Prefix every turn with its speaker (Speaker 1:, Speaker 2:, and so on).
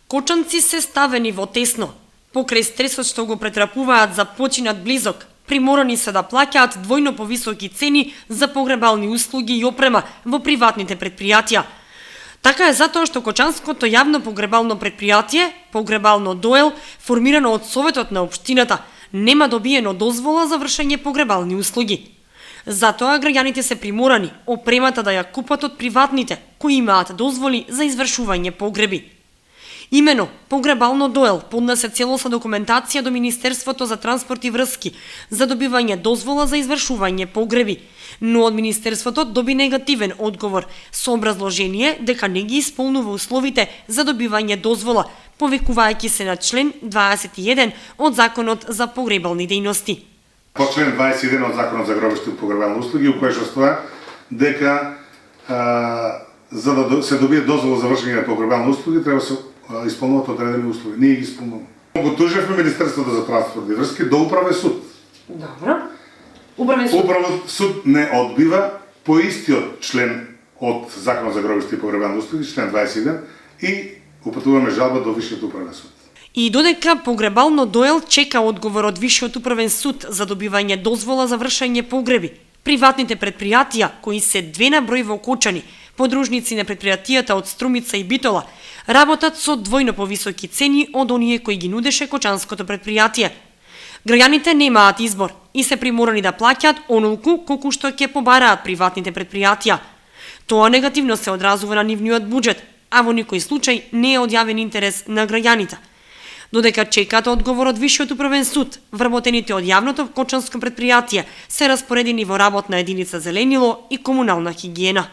Speaker 1: Кочанци се ставени во тесно. Покрај стресот што го претрапуваат за починат близок, приморани се да плаќаат двојно повисоки цени за погребални услуги и опрема во приватните предпријатија. Така е затоа што Кочанското јавно погребално предпријатие, Погребално ДОЕЛ, формирано од Советот на општината, нема добиено дозвола за вршење погребални услуги. Затоа граѓаните се приморани опремата да ја купат од приватните, кои имаат дозволи за извршување погреби. Имено, Погребално ДОЕЛ поднесе целосна документација до Министерството за транспорт и врски за добивање дозвола за извршување погреби, но од Министерството доби негативен одговор со образложение дека не ги исполнува условите за добивање дозвола, повикувајќи се на член 21 од Законот за погребални дејности.
Speaker 2: По член 21 од Законот за гробиште и погребални услуги, у кој што стоја дека за да се добие дозвола за вршење на погребални услуги треба се исполнуваат одредени услови. Ние ги исполнуваме. Го тужевме Министерството за транспорт и врски до Управен суд.
Speaker 1: Добро. Управен
Speaker 2: суд не одбива по истиот член од Законот за гробиште и погребални услуги, член 21, и упатуваме жалба до Висшиот управен суд.
Speaker 1: И додека Погребално ДОЕЛ чека одговор од Висшиот управен суд за добивање дозвола за вршење погреби, приватните предпријатија, кои се 2 на број во Кочани, подружници на предпријатијата од Струмица и Битола, работат со двојно повисоки цени од оние кои ги нудеше Кочанското предпријатие. Граѓаните немаат избор и се приморани да плаќаат онолку колку што ќе побараат приватните предпријатија. Тоа негативно се одразува на нивниот буџет, а во никој случај не е од јавен интерес на граѓаните. Додека чекаат одговор од Висшиот управен суд, вработените од јавното Кочанско предпријатие се распоредени во работна единица Зеленило и комунална хигиена.